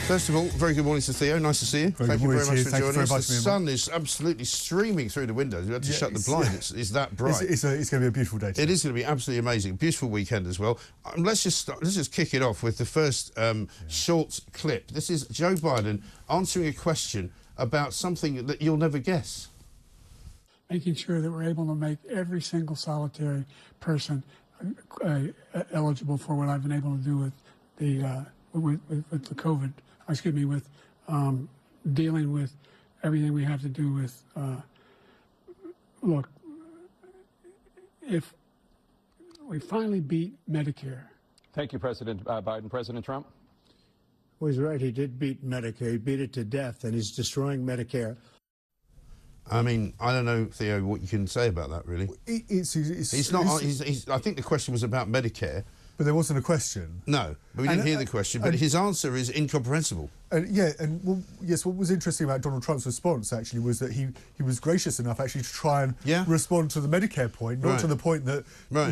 First of all, very good morning to Theo. Nice to see you. Thank you very much for joining us. The sun is absolutely streaming through the windows. We had to shut the blind. It's that bright. It's going to be a beautiful day today. It is going to be absolutely amazing. Beautiful weekend as well. Let's just kick it off with the first short clip. This is Joe Biden answering a question about something that you'll never guess. Making sure that we're able to make every single solitary person eligible for what I've been able to do with the COVID. Excuse me, with dealing with everything we have to do with. Look, if we finally beat Medicare. Thank you, President Biden. President Trump? Well, he's right. He did beat Medicare. He beat it to death, and he's destroying Medicare. I mean, I don't know, Theo, what you can say about that, really. He's not. I think the question was about Medicare. But there wasn't a question. No, but we didn't hear the question. But his answer is incomprehensible. Yes, what was interesting about Donald Trump's response, actually, was that he was gracious enough, actually, to try and respond to the Medicare point, not to the point that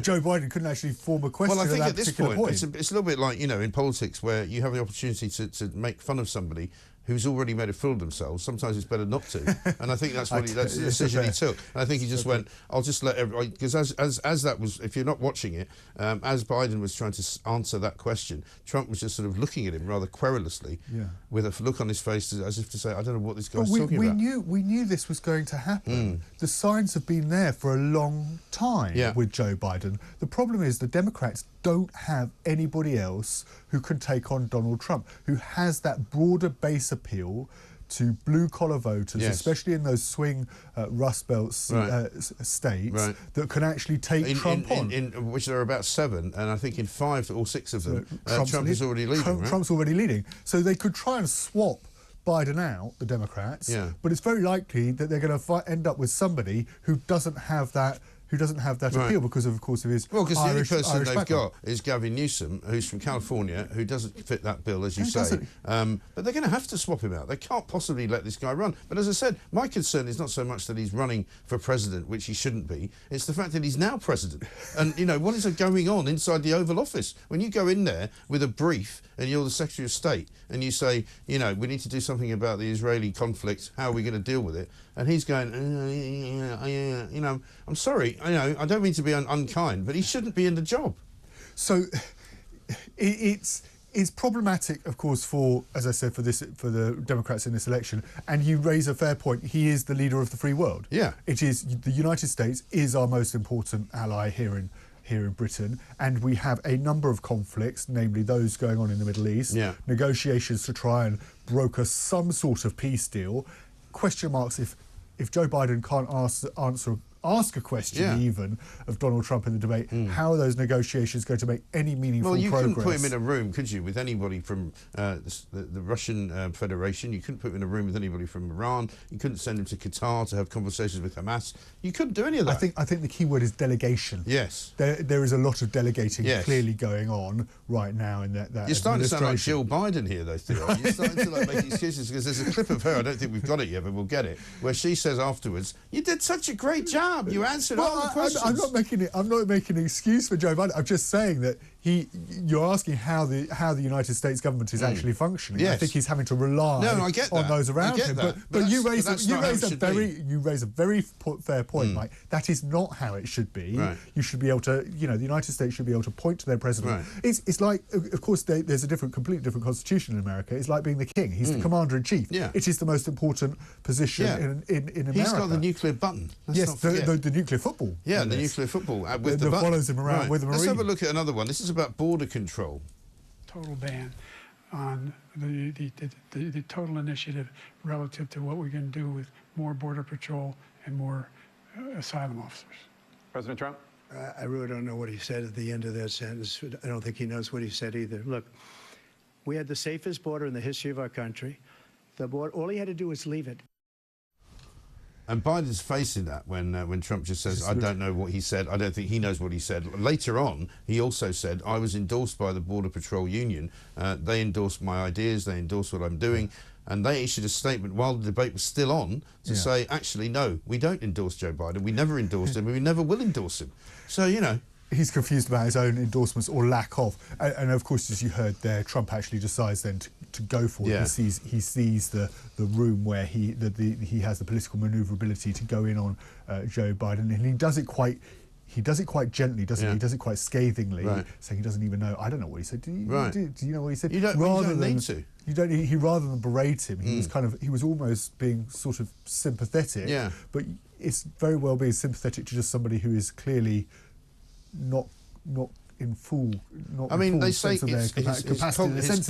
Joe Biden couldn't actually form a question at that particular point. It's a little bit like, you know, in politics, where you have the opportunity to make fun of somebody who's already made a fool of themselves. Sometimes it's better not to, and I think that's that's the decision he took. And I think he just went, "I'll just let everybody," because as that was, if you're not watching it, as Biden was trying to answer that question, Trump was just sort of looking at him rather querulously, with a look on his face as if to say, "I don't know what this guy's talking about." We knew this was going to happen. The signs have been there for a long time with Joe Biden. The problem is the Democrats don't have anybody else who can take on Donald Trump, who has that broader base appeal to blue-collar voters, especially in those swing Rust Belt states, that can actually take Trump on. In which there are about 7, and I think in 5 or 6 of them, Trump is already leading. Trump's already leading. So they could try and swap Biden out, the Democrats, but it's very likely that they're going to end up with somebody who doesn't have that appeal because of course of his because the only person they've background. got is Gavin Newsom, who's from California, who doesn't fit that bill, as you say. But they're going to have to swap him out. They can't possibly let this guy run. But as I said, my concern is not so much that he's running for president, which he shouldn't be. It's the fact that he's now president. And, you know, what is going on inside the Oval Office? When you go in there with a brief and you're the Secretary of State and you say, you know, we need to do something about the Israeli conflict, how are we going to deal with it? And he's going, you know, I'm sorry, I don't mean to be unkind, but he shouldn't be in the job. So it's problematic, of course, for, as I said, for the Democrats in this election. And you raise a fair point. He is the leader of the free world. Yeah, it is. The United States is our most important ally here in Britain, and we have a number of conflicts, namely those going on in the Middle East. Negotiations to try and broker some sort of peace deal. Question marks if Joe Biden can't ask a question even of Donald Trump in the debate, how are those negotiations going to make any meaningful progress? Well, you couldn't put him in a room, could you, with anybody from the Russian Federation. You couldn't put him in a room with anybody from Iran. You couldn't send him to Qatar to have conversations with Hamas. You couldn't do any of that. I think the key word is delegation. Yes. There is a lot of delegating clearly going on right now in that You're starting to sound like Jill Biden here, though, Theo. You're starting to make excuses, because there's a clip of her, I don't think we've got it yet, but we'll get it, where she says afterwards, "You did such a great job. You answered all the questions." I'm not making an excuse for Joe Biden. I'm just saying that you're asking how the United States government is actually functioning. Yes. I think he's having to rely on those around him. But you raise a very fair point, Mike. That is not how it should be. You should be able to, the United States should be able to point to their president. It's like, of course, there's a completely different constitution in America. It's like being the king. He's the commander in chief. It is the most important position in America. He's got the nuclear button. Yes, the nuclear football. Yeah, the nuclear football with the button. Follows him around with the Marine. Let's have a look at another one. This is about border control. Total ban on the total initiative relative to what we're going to do with more border patrol and more asylum officers. President Trump? I really don't know what he said at the end of that sentence. I don't think he knows what he said either. Look, we had the safest border in the history of our country. The border, all he had to do was leave it. And Biden's facing that when Trump just says, "I don't know what he said. I don't think he knows what he said." Later on, he also said, "I was endorsed by the Border Patrol Union. They endorsed my ideas. They endorsed what I'm doing." And they issued a statement while the debate was still on to say, actually, no, we don't endorse Joe Biden. We never endorsed him, and we never will endorse him. So, He's confused about his own endorsements or lack of, and of course, as you heard there, Trump actually decides then to go for it. Yeah. He sees the room where he has the political manoeuvrability to go in on Joe Biden, and he does it quite gently, doesn't he? He does it quite scathingly, saying he doesn't even know. I don't know what he said. Do you know what he said? You don't need to. He rather than berate him, he was almost being sort of sympathetic. Yeah. But it's very well being sympathetic to just somebody who is clearly not in full. I mean, they say his senses,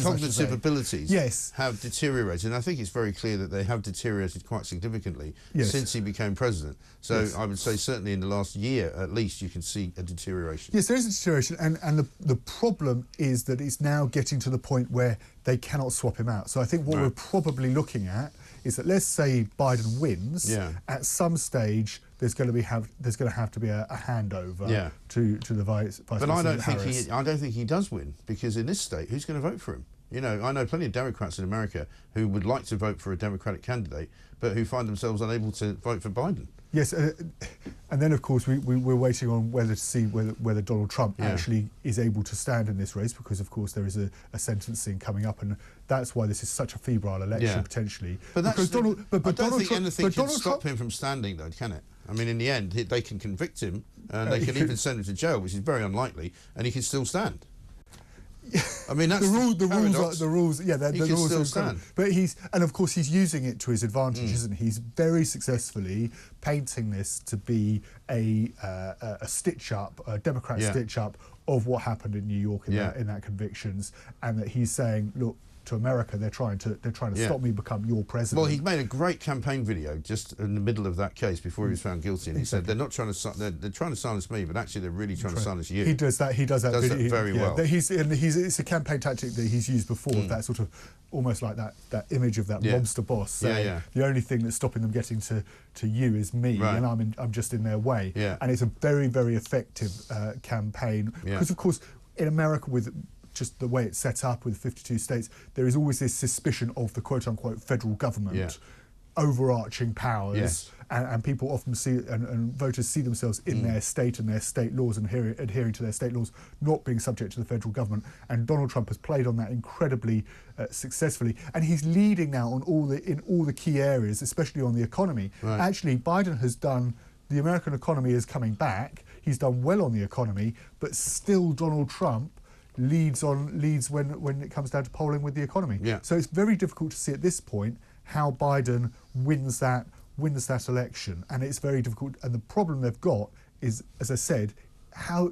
cognitive abilities yes. have deteriorated, and I think it's very clear that they have deteriorated quite significantly since he became president. So I would say certainly in the last year, at least, you can see a deterioration. Yes, there is a deterioration, and the problem is that it's now getting to the point where they cannot swap him out. So I think what we're probably looking at is that, let's say Biden wins, at some stage there's going to have to be a handover to the vice But president. I don't think he does win, because in this state, who's going to vote for him? You know, I know plenty of Democrats in America who would like to vote for a Democratic candidate, but who find themselves unable to vote for Biden. Yes, and then of course we're waiting on whether Donald Trump actually is able to stand in this race, because of course there is a sentencing coming up, and that's why this is such a febrile election potentially. But I don't think anything can stop Trump him from standing, though, can it? I mean, in the end, they can convict him, and they can even send him to jail, which is very unlikely, and he can still stand. I mean, that's the rules. Yeah, he the can rules still stand. But of course he's using it to his advantage, isn't he? He's very successfully painting this to be a stitch up, a Democrat stitch up of what happened in New York in that convictions, and that he's saying, look, to America, they're trying to stop me become your president. Well, he made a great campaign video just in the middle of that case before he was found guilty, and he said they're trying to silence me, but actually they're really trying to silence you. He does that. He does that video, very well. It's a campaign tactic that he's used before. That sort of almost like that image of that mobster boss saying, the only thing that's stopping them getting to you is me, and I'm just in their way. And it's a very, very effective campaign, because of course in America, with just the way it's set up with 52 states, there is always this suspicion of the quote-unquote federal government overarching powers, and people often see, and voters see themselves in their state and their state laws, and adhering to their state laws, not being subject to the federal government. And Donald Trump has played on that incredibly successfully, and he's leading now in all the key areas, especially on the economy. Actually, Biden has done. The American economy is coming back. He's done well on the economy, but still Donald Trump leads when it comes down to polling with the economy. So it's very difficult to see at this point how Biden wins that election, and it's very difficult. And the problem they've got is, as I said, how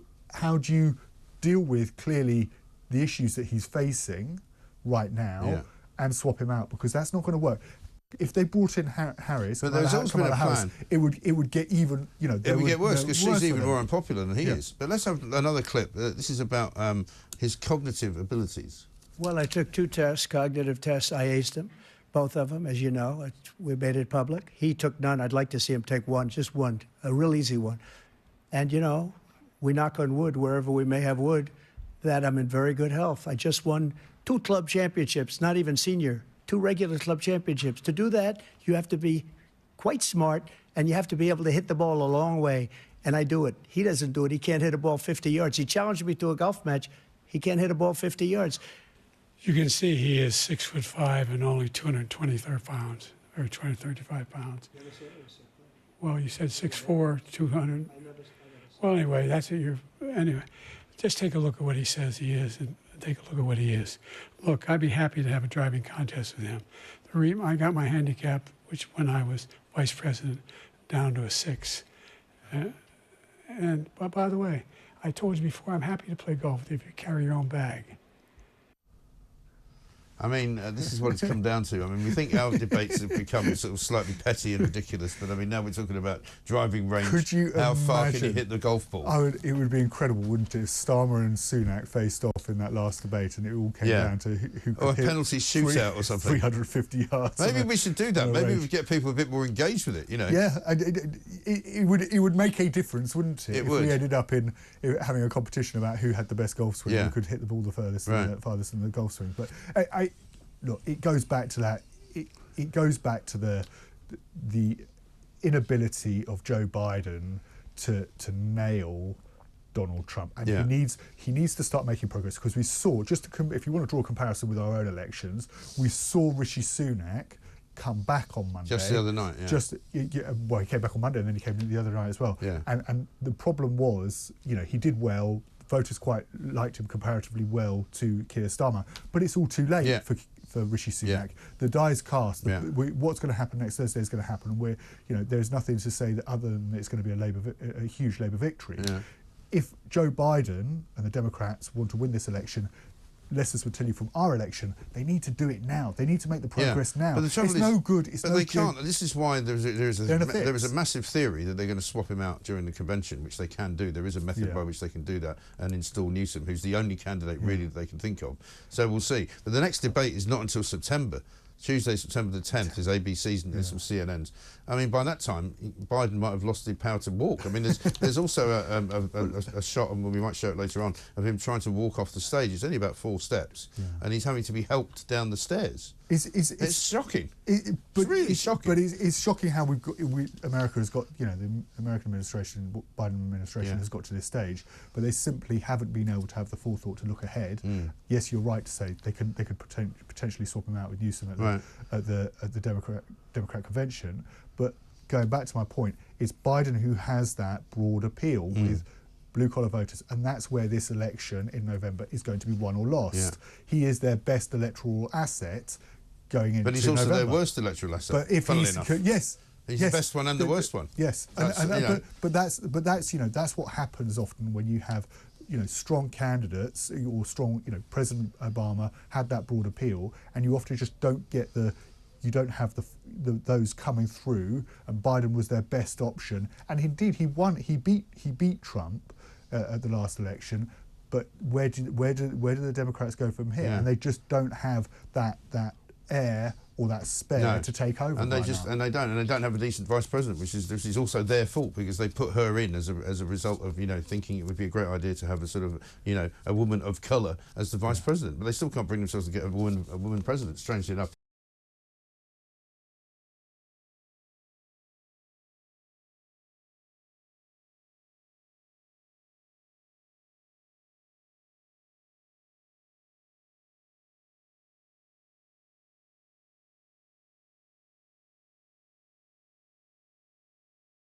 do you deal with clearly the issues that he's facing right now and swap him out, because that's not going to work. If they brought in Harris, but there's always been a plan. It would get even. It would get worse, because she's even more unpopular than he is. But let's have another clip. This is about his cognitive abilities. Well, I took 2 tests, cognitive tests. I aced them, both of them, as you know. We made it public. He took none. I'd like to see him take one, just one, a real easy one. And we knock on wood wherever we may have wood, that I'm in very good health. I just won 2 club championships, not even senior. 2 regular club championships. To do that, you have to be quite smart, and you have to be able to hit the ball a long way, and I do it. He doesn't do it. He can't hit a ball 50 yards. He challenged me to a golf match. He can't hit a ball 50 yards. You can see he is 6'5" and only 223 pounds, or 235 pounds. Well, you said 6'4", 200. Well, anyway, that's what anyway, just take a look at what he says he is, and take a look at what he is. Look, I'd be happy to have a driving contest with him. I got my handicap, which when I was vice president, down to a 6. But by the way, I told you before, I'm happy to play golf if you carry your own bag. I mean, this is what it's come down to. I mean, we think our debates have become sort of slightly petty and ridiculous, but I mean, now we're talking about driving range. Could you How far imagine? can you hit the golf ball? It would be incredible, wouldn't it, if Starmer and Sunak faced off in that last debate, and it all came down to who could or a hit penalty shootout or something. 350 yards. Maybe we should do that. Maybe we get people a bit more engaged with it, Yeah, it would make a difference, wouldn't it? It would. If we ended up in having a competition about who had the best golf swing, who could hit the ball the furthest, farthest in the golf swing. But look, it goes back to that. It goes back to the inability of Joe Biden to nail Donald Trump, and he needs to start making progress, because we saw, if you want to draw a comparison with our own elections, we saw Rishi Sunak come back on Monday. Just the other night, well, he came back on Monday and then he came the other night as well. Yeah. And the problem was, he did well. Voters quite liked him comparatively well to Keir Starmer, but it's all too late for Rishi Sunak. Yeah. The die's cast. What's going to happen next Thursday is going to happen. We're, there's nothing to say that other than it's going to be a huge Labour victory. Yeah. If Joe Biden and the Democrats want to win this election, Lessons would tell you from our election, they need to do it now. They need to make the progress now. But the trouble is, no good. But they can't. This is why there is a massive theory that they're going to swap him out during the convention, which they can do. There is a method by which they can do that and install Newsom, who's the only candidate really that they can think of. So we'll see. But the next debate is not until September. Tuesday, September the 10th, is ABC's and some CNN's. I mean, by that time, Biden might have lost the power to walk. I mean, there's also a shot, and we might show it later on, of him trying to walk off the stage. It's only about 4 steps, and he's having to be helped down the stairs. It's shocking. It's really shocking. But it's shocking how America has got, the American administration, Biden administration has got to this stage, but they simply haven't been able to have the forethought to look ahead. Yes, you're right to say they could potentially swap him out with Newsom at the Democrat convention. But going back to my point, it's Biden who has that broad appeal with blue-collar voters, and that's where this election in November is going to be won or lost. He is their best electoral asset going into November. But he's also their worst electoral asset, but if funnily enough. Yes. He's the best one and the worst one. Yes, but that's what happens often when you have strong candidates or strong. President Obama had that broad appeal, and you often just don't get you don't have those coming through. And Biden was their best option, and indeed he won. He beat Trump at the last election. But where do the Democrats go from here? And they just don't have that air or that spare to take over. And they don't have a decent vice president, which is also their fault, because they put her in as a result of thinking it would be a great idea to have a sort of a woman of colour as the vice president, but they still can't bring themselves to get a woman president, strangely enough.